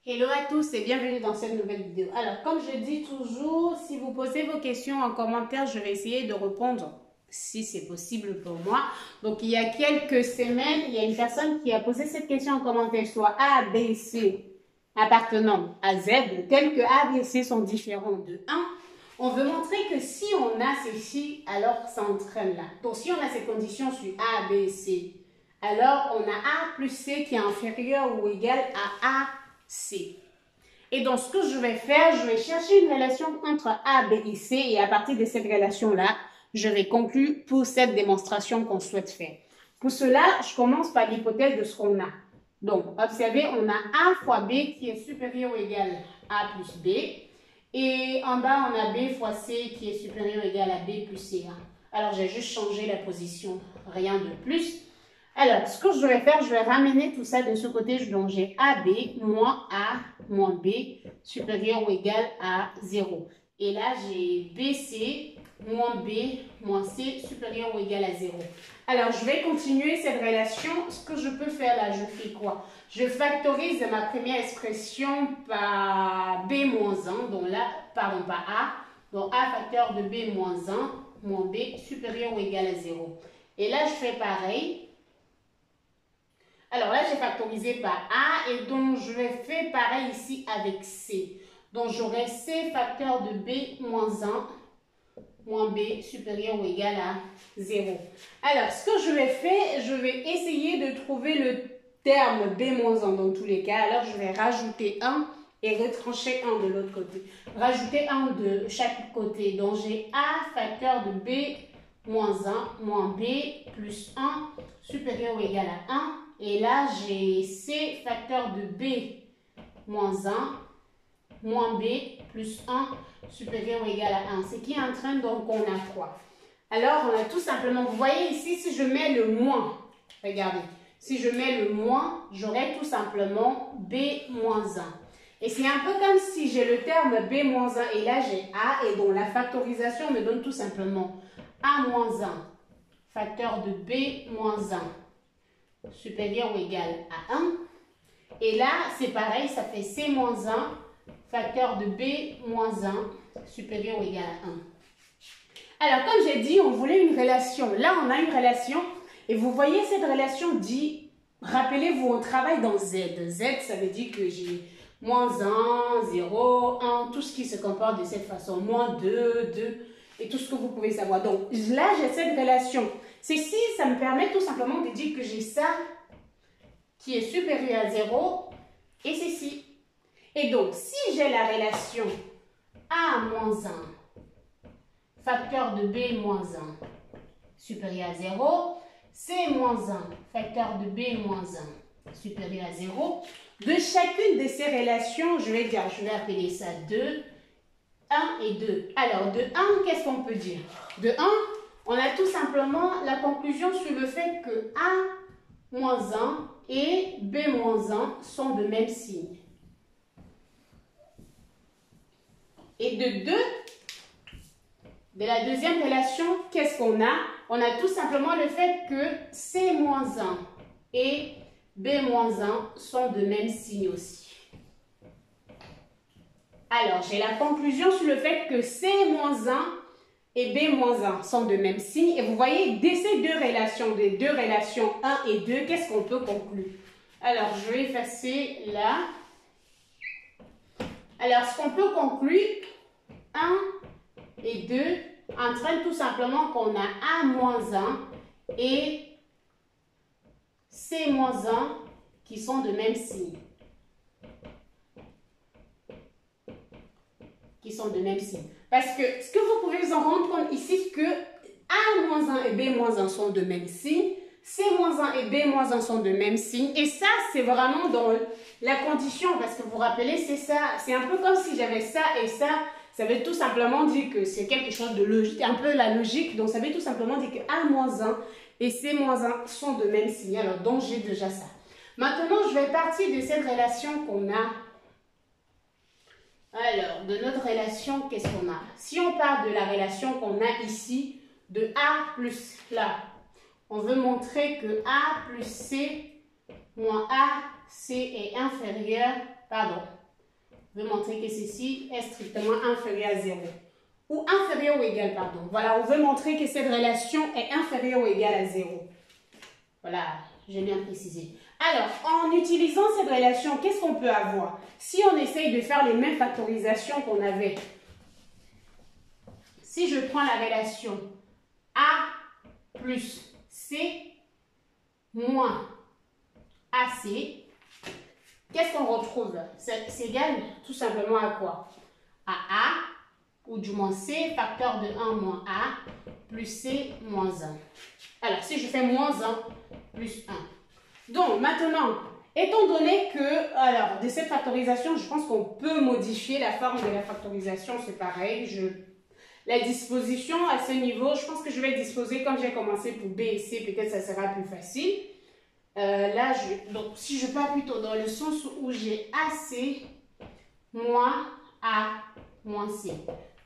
Hello à tous et bienvenue dans cette nouvelle vidéo. Alors, comme je dis toujours, si vous posez vos questions en commentaire, je vais essayer de répondre si c'est possible pour moi. Donc, il y a quelques semaines, il y a une personne qui a posé cette question en commentaire, soit A, B, C appartenant à Z, tels que A, B et C sont différents de 1. On veut montrer que si on a ceci, alors ça entraîne là. Donc, si on a ces conditions sur A, B, C, alors on a A plus C qui est inférieur ou égal à A, C. Et donc, ce que je vais faire, je vais chercher une relation entre A, B et C et à partir de cette relation-là, je vais conclure pour cette démonstration qu'on souhaite faire. Pour cela, je commence par l'hypothèse de ce qu'on a. Donc, observez, on a A fois B qui est supérieur ou égal à A plus B. Et en bas, on a B fois C qui est supérieur ou égal à B plus C1. Alors, j'ai juste changé la position, rien de plus. Alors, ce que je vais faire, je vais ramener tout ça de ce côté. Donc, j'ai AB moins A moins B supérieur ou égal à 0. Et là, j'ai BC moins B moins C supérieur ou égal à 0. Alors, je vais continuer cette relation. Ce que je peux faire là, je fais quoi? Je factorise ma première expression par B moins 1. Donc là, pardon, par A. Donc, A facteur de B moins 1 moins B supérieur ou égal à 0. Et là, je fais pareil. Alors là, j'ai factorisé par A et donc je vais faire pareil ici avec C. Donc j'aurai C facteur de B moins 1 moins B supérieur ou égal à 0. Alors, ce que je vais faire, je vais essayer de trouver le terme B moins 1 dans tous les cas. Alors, je vais rajouter 1 et retrancher 1 de l'autre côté. Rajouter 1 de chaque côté. Donc, j'ai A facteur de B moins 1 moins B plus 1 supérieur ou égal à 1. Et là, j'ai C facteur de B moins 1 moins B plus 1 supérieur ou égal à 1. Ce qui entraîne donc qu'on a quoi? Alors, on a tout simplement, vous voyez ici, si je mets le moins, regardez, si je mets le moins, j'aurai tout simplement B moins 1. Et c'est un peu comme si j'ai le terme B moins 1 et là j'ai A et donc la factorisation me donne tout simplement A moins 1 facteur de B moins 1 supérieur ou égal à 1. Et là, c'est pareil, ça fait C moins 1 facteur de B moins 1 supérieur ou égal à 1. Alors, comme j'ai dit, on voulait une relation. Là, on a une relation et vous voyez cette relation dit, rappelez-vous, on travaille dans Z. Z, ça veut dire que j'ai moins 1, 0, 1, tout ce qui se comporte de cette façon. Moins 2, 2 et tout ce que vous pouvez savoir. Donc, là, j'ai cette relation. Ceci, ça me permet tout simplement de dire que j'ai ça qui est supérieur à 0 et ceci. Et donc, si j'ai la relation A moins 1 facteur de B moins 1 supérieur à 0, C moins 1 facteur de B moins 1 supérieur à 0, de chacune de ces relations, je vais appeler ça 2, 1 et 2. Alors, de 1, qu'est-ce qu'on peut dire? De 1, on a tout simplement la conclusion sur le fait que A moins 1 et B moins 1 sont de même signe. Et de 2, de la deuxième relation, qu'est-ce qu'on a? On a tout simplement le fait que C moins 1 et B moins 1 sont de même signe aussi. Alors, j'ai la conclusion sur le fait que C moins 1 et B moins 1 sont de même signe. Et vous voyez, de ces deux relations, des deux relations 1 et 2, qu'est-ce qu'on peut conclure? Alors, je vais effacer là. Alors, ce qu'on peut conclure, 1 et 2 entraînent tout simplement qu'on a A moins 1 et C moins 1 qui sont de même signe. Qui sont de même signe. Parce que ce que vous pouvez vous en rendre compte ici, c'est que A moins 1 et B moins 1 sont de même signe. C moins 1 et B moins 1 sont de même signe. Et ça, c'est vraiment dans la condition. Parce que vous vous rappelez, c'est ça. C'est un peu comme si j'avais ça et ça. Ça veut tout simplement dire que c'est quelque chose de logique. Un peu la logique. Donc, ça veut tout simplement dire que A moins 1 et C moins 1 sont de même signe. Alors, donc, j'ai déjà ça. Maintenant, je vais partir de cette relation qu'on a. Alors, de notre relation, qu'est-ce qu'on a? Si on part de la relation qu'on a ici, de A plus là, on veut montrer que A plus C moins A C est inférieur, pardon, je vais montrer que ceci est strictement inférieur à 0. Ou inférieur ou égal, pardon. Voilà, on veut montrer que cette relation est inférieure ou égale à 0. Voilà, j'ai bien précisé. Alors, en utilisant cette relation, qu'est-ce qu'on peut avoir? Si on essaye de faire les mêmes factorisations qu'on avait, si je prends la relation A plus C moins AC, qu'est-ce qu'on retrouve? C'est égal tout simplement à quoi? À A, ou du moins C, facteur de 1 moins A, plus C moins 1. Alors, si je fais moins 1, plus 1. Donc, maintenant, étant donné que, alors, de cette factorisation, je pense qu'on peut modifier la forme de la factorisation, c'est pareil. La disposition à ce niveau, je pense que je vais disposer comme j'ai commencé pour B et C, peut-être ça sera plus facile. Là, donc, si je pars plutôt dans le sens où j'ai AC moins A moins C.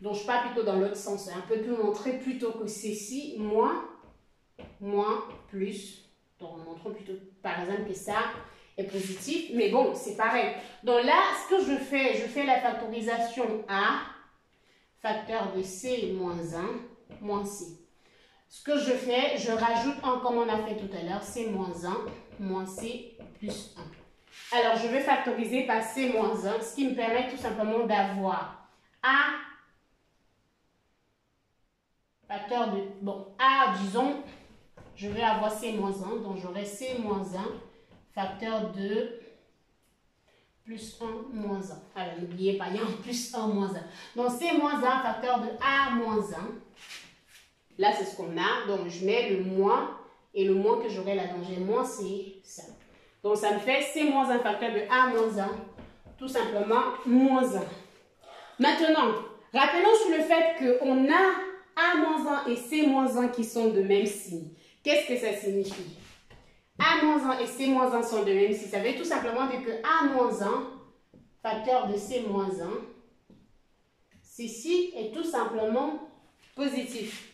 Donc, je pars plutôt dans l'autre sens. Un peu plus montrer plutôt que ceci, moins, plus. Donc, montrons plutôt, par exemple, que ça est positif. Mais bon, c'est pareil. Donc là, ce que je fais la factorisation A, facteur de C moins 1, moins C. Ce que je fais, je rajoute 1 comme on a fait tout à l'heure, C moins 1, moins C plus 1. Alors, je vais factoriser par C moins 1, ce qui me permet tout simplement d'avoir A, facteur de, bon, A, disons, je vais avoir C moins 1, donc j'aurai C moins 1, facteur de plus 1 moins 1. Alors, n'oubliez pas, il y a un plus 1 moins 1. Donc, C moins 1, facteur de A moins 1. Là, c'est ce qu'on a. Donc, je mets le moins et le moins que j'aurai là. Donc, j'ai moins, c'est ça. Donc, ça me fait C moins 1, facteur de A moins 1. Tout simplement, moins 1. Maintenant, rappelons sur le fait qu'on a A moins 1 et C moins 1 qui sont de même signe. Qu'est-ce que ça signifie? A moins 1 et C moins 1 sont de même signe. Ça veut tout simplement dire que A moins 1, facteur de C moins 1, ceci est tout simplement positif.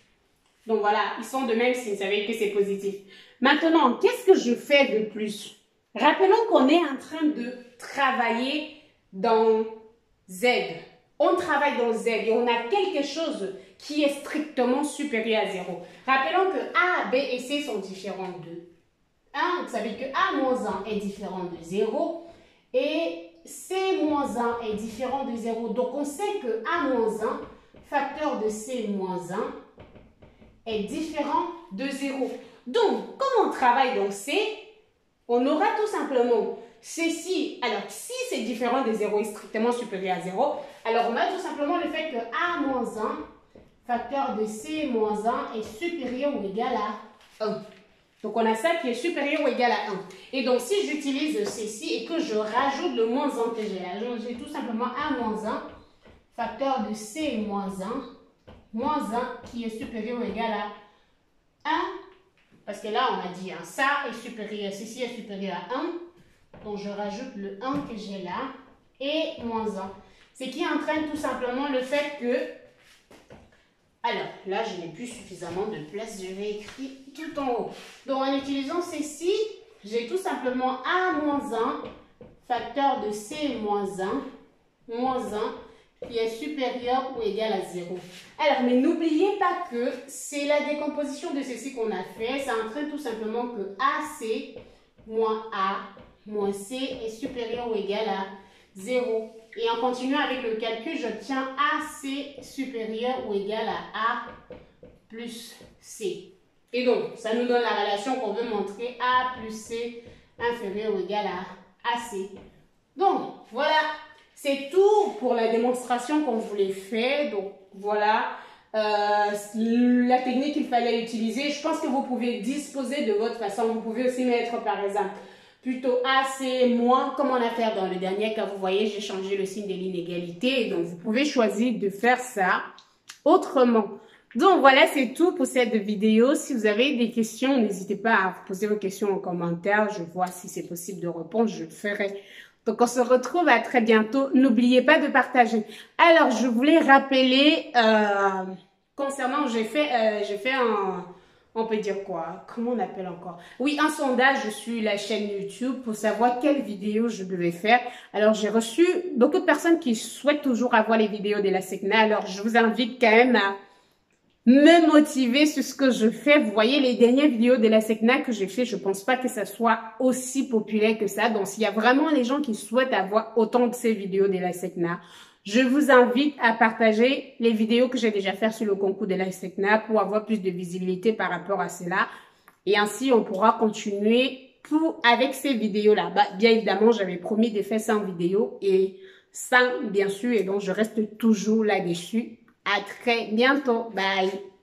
Donc voilà, ils sont de même signe, ça veut dire que c'est positif. Maintenant, qu'est-ce que je fais de plus? Rappelons qu'on est en train de travailler dans Z. On travaille dans Z et on a quelque chose qui est strictement supérieur à 0. Rappelons que A, B et C sont différents de 1. Ça veut dire que A moins 1 est différent de 0 et C moins 1 est différent de 0. Donc on sait que A moins 1, facteur de C moins 1, est différent de 0. Donc, comme on travaille dans C, on aura tout simplement ceci. Alors, si c'est différent de 0 et strictement supérieur à 0, alors on a tout simplement le fait que A-1, facteur de C-1 est supérieur ou égal à 1. Donc, on a ça qui est supérieur ou égal à 1. Et donc, si j'utilise ceci et que je rajoute le moins 1 que j'ai là, j'ai tout simplement A-1, facteur de C-1, moins 1 qui est supérieur ou égal à 1. Parce que là, on a dit, hein, ça est supérieur, ceci est supérieur à 1. Donc, je rajoute le 1 que j'ai là et moins 1. Ce qui entraîne tout simplement le fait que... Alors, là, je n'ai plus suffisamment de place. Je vais écrire tout en haut. Donc, en utilisant ceci, j'ai tout simplement A-1, facteur de C-1, moins 1, qui est supérieur ou égal à 0. Alors, mais n'oubliez pas que c'est la décomposition de ceci qu'on a fait. Ça entraîne tout simplement que AC moins A moins C est supérieur ou égal à 0. Et en continuant avec le calcul, j'obtiens AC supérieur ou égal à A plus C. Et donc, ça nous donne la relation qu'on veut montrer, A plus C inférieur ou égal à AC. Donc, voilà. C'est tout pour la démonstration qu'on voulait faire. Donc, voilà la technique qu'il fallait utiliser. Je pense que vous pouvez disposer de votre façon. Vous pouvez aussi mettre, par exemple, plutôt AC moins, comme on a fait dans le dernier cas. Vous voyez, j'ai changé le signe de l'inégalité. Donc, vous pouvez choisir de faire ça autrement. Donc, voilà, c'est tout pour cette vidéo. Si vous avez des questions, n'hésitez pas à poser vos questions en commentaire. Je vois si c'est possible de répondre. Je le ferai. Donc, on se retrouve à très bientôt. N'oubliez pas de partager. Alors, je voulais rappeler, concernant, j'ai fait on peut dire quoi? Comment on appelle encore? Oui, un sondage sur la chaîne YouTube pour savoir quelle vidéo je devais faire. Alors, j'ai reçu beaucoup de personnes qui souhaitent toujours avoir les vidéos de la SECNA. Alors, je vous invite quand même à me motiver sur ce que je fais. Vous voyez, les dernières vidéos de la SECNA que j'ai fait, je pense pas que ça soit aussi populaire que ça. Donc, s'il y a vraiment les gens qui souhaitent avoir autant de ces vidéos de la SECNA, je vous invite à partager les vidéos que j'ai déjà fait sur le concours de la SECNA pour avoir plus de visibilité par rapport à cela. Et ainsi, on pourra continuer avec ces vidéos-là. Bah, bien évidemment, j'avais promis de faire 100 vidéos et 100, bien sûr, et donc je reste toujours là-dessus. À très bientôt. Bye.